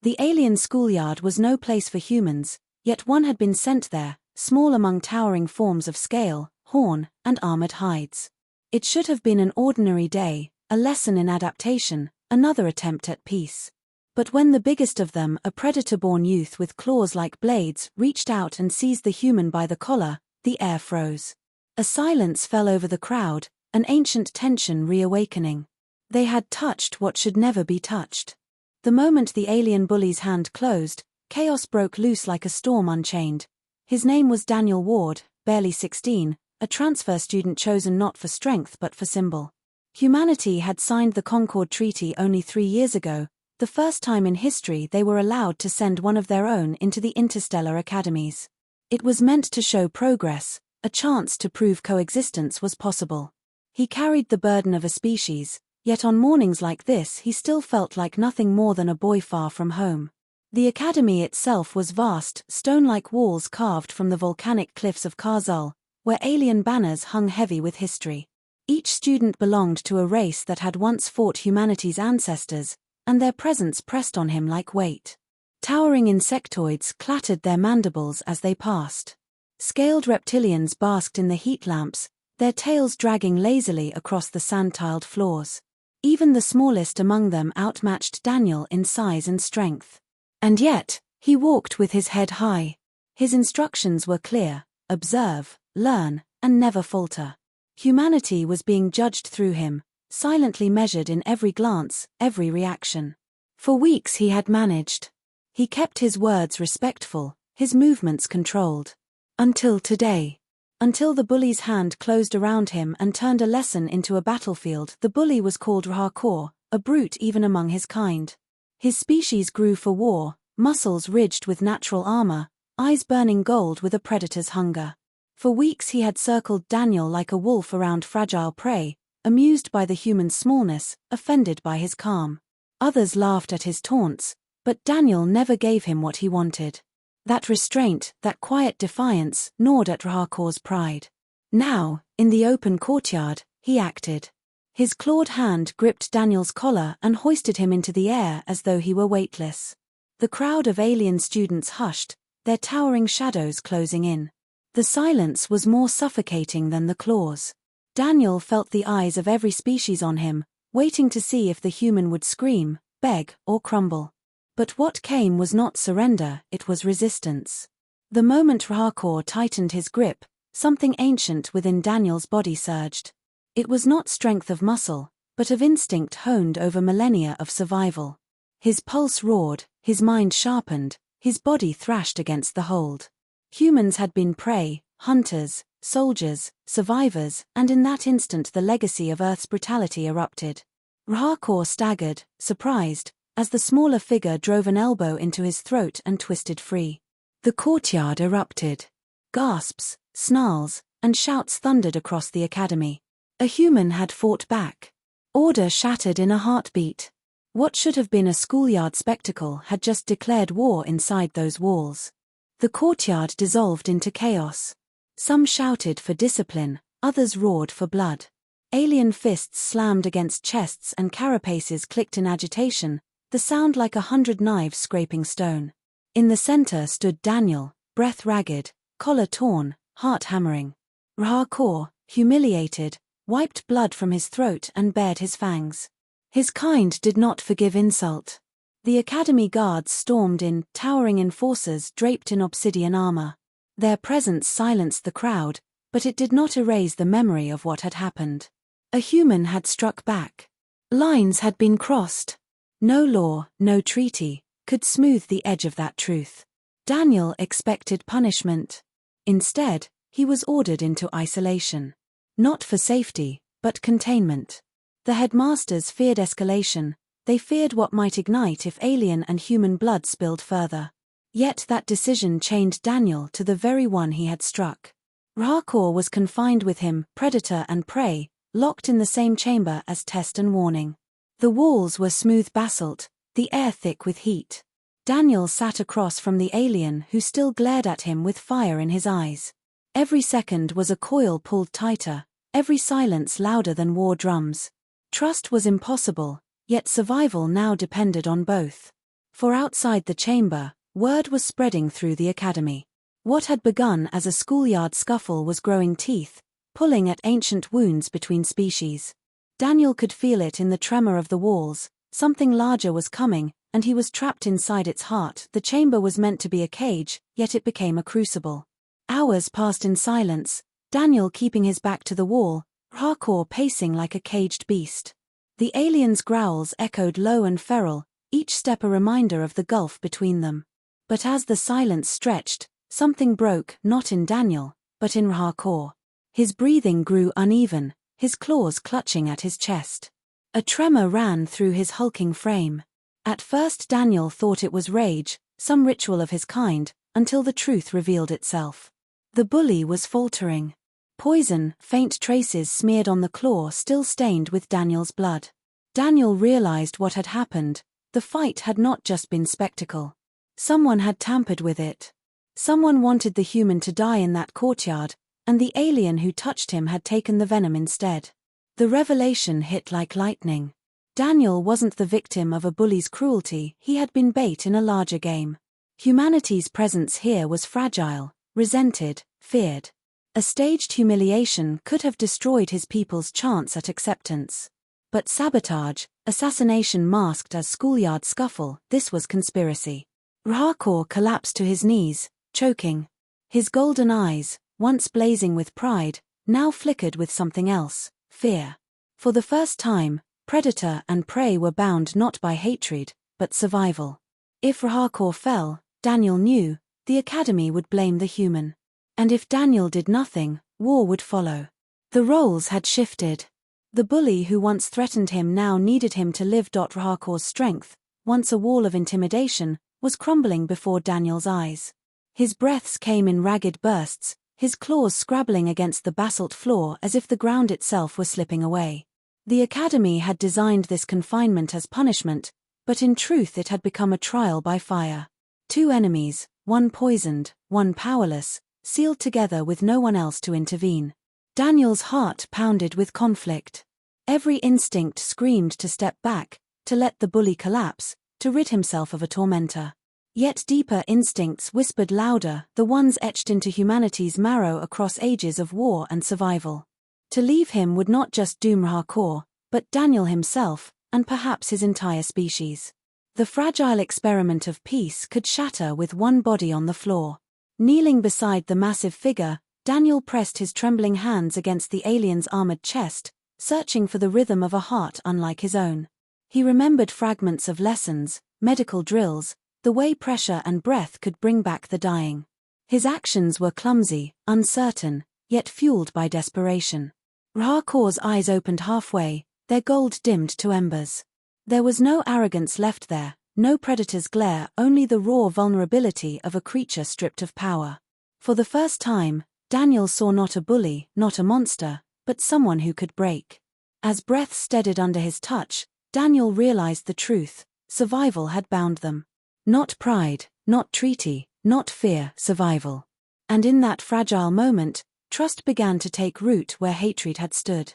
The alien schoolyard was no place for humans, yet one had been sent there, small among towering forms of scale, horn, and armored hides. It should have been an ordinary day, a lesson in adaptation, another attempt at peace. But when the biggest of them, a predator-born youth with claws like blades, reached out and seized the human by the collar, the air froze. A silence fell over the crowd, an ancient tension reawakening. They had touched what should never be touched. The moment the alien bully's hand closed, chaos broke loose like a storm unchained. His name was Daniel Ward, barely 16, a transfer student chosen not for strength but for symbol. Humanity had signed the Concord Treaty only 3 years ago, the first time in history they were allowed to send one of their own into the interstellar academies. It was meant to show progress, a chance to prove coexistence was possible. He carried the burden of a species, yet on mornings like this he still felt like nothing more than a boy far from home. The academy itself was vast, stone-like walls carved from the volcanic cliffs of Karzul, where alien banners hung heavy with history. Each student belonged to a race that had once fought humanity's ancestors, and their presence pressed on him like weight. Towering insectoids clattered their mandibles as they passed. Scaled reptilians basked in the heat lamps, their tails dragging lazily across the sand-tiled floors. Even the smallest among them outmatched Daniel in size and strength. And yet, he walked with his head high. His instructions were clear: observe, learn, and never falter. Humanity was being judged through him, silently measured in every glance, every reaction. For weeks he had managed. He kept his words respectful, his movements controlled. Until today. Until the bully's hand closed around him and turned a lesson into a battlefield. The bully was called Rahakor, a brute even among his kind. His species grew for war, muscles ridged with natural armor, eyes burning gold with a predator's hunger. For weeks he had circled Daniel like a wolf around fragile prey, amused by the human's smallness, offended by his calm. Others laughed at his taunts, but Daniel never gave him what he wanted. That restraint, that quiet defiance, gnawed at Rahakor's pride. Now, in the open courtyard, he acted. His clawed hand gripped Daniel's collar and hoisted him into the air as though he were weightless. The crowd of alien students hushed, their towering shadows closing in. The silence was more suffocating than the claws. Daniel felt the eyes of every species on him, waiting to see if the human would scream, beg, or crumble. But what came was not surrender, it was resistance. The moment Rahakor tightened his grip, something ancient within Daniel's body surged. It was not strength of muscle, but of instinct honed over millennia of survival. His pulse roared, his mind sharpened, his body thrashed against the hold. Humans had been prey, hunters, soldiers, survivors, and in that instant the legacy of Earth's brutality erupted. Rahakor staggered, surprised, as the smaller figure drove an elbow into his throat and twisted free. The courtyard erupted. Gasps, snarls, and shouts thundered across the academy. A human had fought back. Order shattered in a heartbeat. What should have been a schoolyard spectacle had just declared war inside those walls. The courtyard dissolved into chaos. Some shouted for discipline, others roared for blood. Alien fists slammed against chests and carapaces clicked in agitation, the sound like 100 knives scraping stone. In the center stood Daniel, breath ragged, collar torn, heart hammering. Rahakor, humiliated, wiped blood from his throat and bared his fangs. His kind did not forgive insult. The academy guards stormed in, towering enforcers draped in obsidian armor. Their presence silenced the crowd, but it did not erase the memory of what had happened. A human had struck back. Lines had been crossed. No law, no treaty, could smooth the edge of that truth. Daniel expected punishment. Instead, he was ordered into isolation. Not for safety, but containment. The headmasters feared escalation, they feared what might ignite if alien and human blood spilled further. Yet that decision chained Daniel to the very one he had struck. Rahakor was confined with him, predator and prey, locked in the same chamber as test and warning. The walls were smooth basalt, the air thick with heat. Daniel sat across from the alien who still glared at him with fire in his eyes. Every second was a coil pulled tighter, every silence louder than war drums. Trust was impossible, yet survival now depended on both. For outside the chamber, word was spreading through the academy. What had begun as a schoolyard scuffle was growing teeth, pulling at ancient wounds between species. Daniel could feel it in the tremor of the walls. Something larger was coming, and he was trapped inside its heart. The chamber was meant to be a cage, yet it became a crucible. Hours passed in silence, Daniel keeping his back to the wall, Rahkor pacing like a caged beast. The aliens' growls echoed low and feral, each step a reminder of the gulf between them. But as the silence stretched, something broke, not in Daniel, but in Rahkor. His breathing grew uneven, his claws clutching at his chest. A tremor ran through his hulking frame. At first Daniel thought it was rage, some ritual of his kind, until the truth revealed itself. The bully was faltering. Poison, faint traces smeared on the claw still stained with Daniel's blood. Daniel realized what had happened. The fight had not just been spectacle. Someone had tampered with it. Someone wanted the human to die in that courtyard, and the alien who touched him had taken the venom instead. The revelation hit like lightning. Daniel wasn't the victim of a bully's cruelty, he had been bait in a larger game. Humanity's presence here was fragile, resented, feared. A staged humiliation could have destroyed his people's chance at acceptance. But sabotage, assassination masked as schoolyard scuffle, this was conspiracy. Rahkor collapsed to his knees, choking. His golden eyes, once blazing with pride, now flickered with something else. Fear. For the first time, predator and prey were bound not by hatred, but survival. If Rahkor fell, Daniel knew, the academy would blame the human. And if Daniel did nothing, war would follow. The roles had shifted. The bully who once threatened him now needed him to live. Rahkor's strength, once a wall of intimidation, was crumbling before Daniel's eyes. His breaths came in ragged bursts, his claws scrabbling against the basalt floor as if the ground itself were slipping away. The academy had designed this confinement as punishment, but in truth it had become a trial by fire. Two enemies, one poisoned, one powerless, sealed together with no one else to intervene. Daniel's heart pounded with conflict. Every instinct screamed to step back, to let the bully collapse, to rid himself of a tormentor. Yet deeper instincts whispered louder, the ones etched into humanity's marrow across ages of war and survival. To leave him would not just doom Rahkor, but Daniel himself, and perhaps his entire species. The fragile experiment of peace could shatter with one body on the floor. Kneeling beside the massive figure, Daniel pressed his trembling hands against the alien's armored chest, searching for the rhythm of a heart unlike his own. He remembered fragments of lessons, medical drills, the way pressure and breath could bring back the dying. His actions were clumsy, uncertain, yet fueled by desperation. Rahkor's eyes opened halfway, their gold dimmed to embers. There was no arrogance left there, no predator's glare, only the raw vulnerability of a creature stripped of power. For the first time, Daniel saw not a bully, not a monster, but someone who could break. As breath steadied under his touch, Daniel realized the truth: survival had bound them. Not pride, not treaty, not fear, survival. And in that fragile moment, trust began to take root where hatred had stood.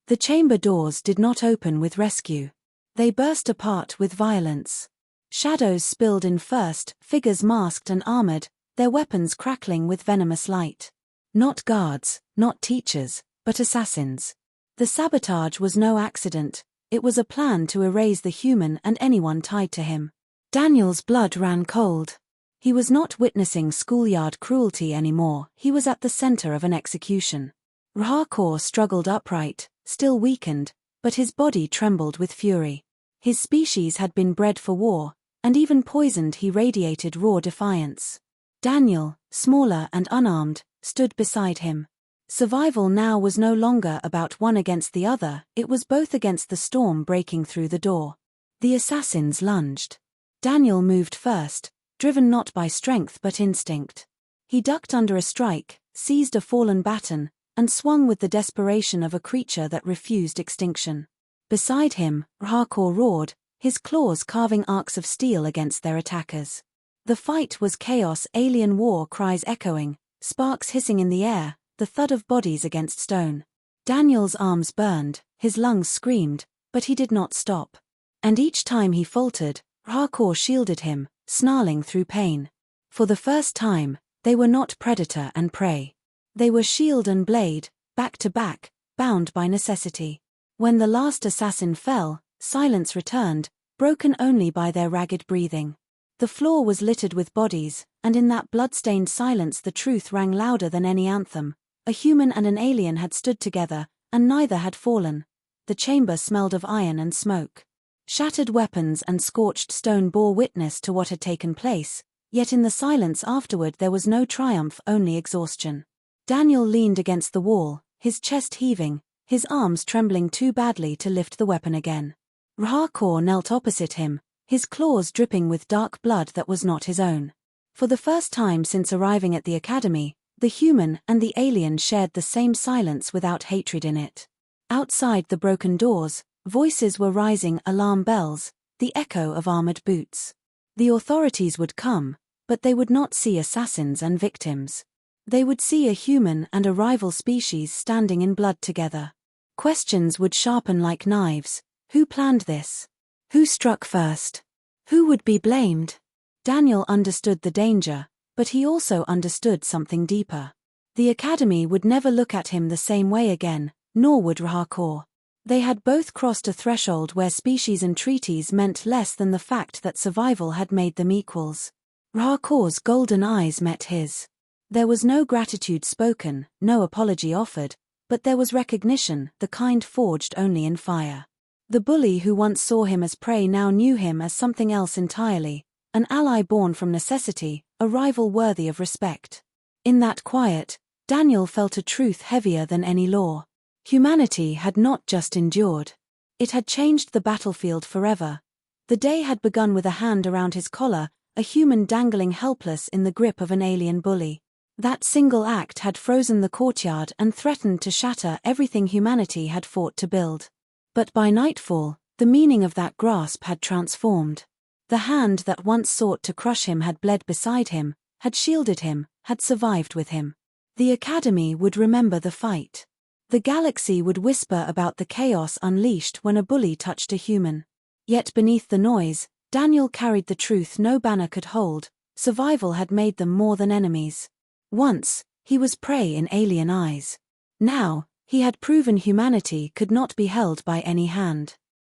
The chamber doors did not open with rescue. They burst apart with violence. Shadows spilled in first, figures masked and armored, their weapons crackling with venomous light. Not guards, not teachers, but assassins. The sabotage was no accident, it was a plan to erase the human and anyone tied to him. Daniel's blood ran cold. He was not witnessing schoolyard cruelty anymore, he was at the center of an execution. Rahkor struggled upright, still weakened, but his body trembled with fury. His species had been bred for war, and even poisoned he radiated raw defiance. Daniel, smaller and unarmed, stood beside him. Survival now was no longer about one against the other, it was both against the storm breaking through the door. The assassins lunged. Daniel moved first, driven not by strength but instinct. He ducked under a strike, seized a fallen baton, and swung with the desperation of a creature that refused extinction. Beside him, Rahkor roared, his claws carving arcs of steel against their attackers. The fight was chaos, alien war cries echoing, sparks hissing in the air, the thud of bodies against stone. Daniel's arms burned, his lungs screamed, but he did not stop. And each time he faltered, Rahkor shielded him, snarling through pain. For the first time, they were not predator and prey. They were shield and blade, back to back, bound by necessity. When the last assassin fell, silence returned, broken only by their ragged breathing. The floor was littered with bodies, and in that blood-stained silence the truth rang louder than any anthem. A human and an alien had stood together, and neither had fallen. The chamber smelled of iron and smoke. Shattered weapons and scorched stone bore witness to what had taken place, yet in the silence afterward there was no triumph, only exhaustion. Daniel leaned against the wall, his chest heaving, his arms trembling too badly to lift the weapon again. Rahkor knelt opposite him, his claws dripping with dark blood that was not his own. For the first time since arriving at the academy, the human and the alien shared the same silence without hatred in it. Outside the broken doors, voices were rising, alarm bells, the echo of armored boots. The authorities would come, but they would not see assassins and victims. They would see a human and a rival species standing in blood together. Questions would sharpen like knives. Who planned this? Who struck first? Who would be blamed? Daniel understood the danger, but he also understood something deeper. The academy would never look at him the same way again, nor would Rahkor. They had both crossed a threshold where species and treaties meant less than the fact that survival had made them equals. Rahkor's golden eyes met his. There was no gratitude spoken, no apology offered, but there was recognition, the kind forged only in fire. The bully who once saw him as prey now knew him as something else entirely, an ally born from necessity, a rival worthy of respect. In that quiet, Daniel felt a truth heavier than any law. Humanity had not just endured. It had changed the battlefield forever. The day had begun with a hand around his collar, a human dangling helpless in the grip of an alien bully. That single act had frozen the courtyard and threatened to shatter everything humanity had fought to build. But by nightfall, the meaning of that grasp had transformed. The hand that once sought to crush him had bled beside him, had shielded him, had survived with him. The academy would remember the fight. The galaxy would whisper about the chaos unleashed when a bully touched a human. Yet beneath the noise, Daniel carried the truth no banner could hold. Survival had made them more than enemies. Once, he was prey in alien eyes. Now, he had proven humanity could not be held by any hand.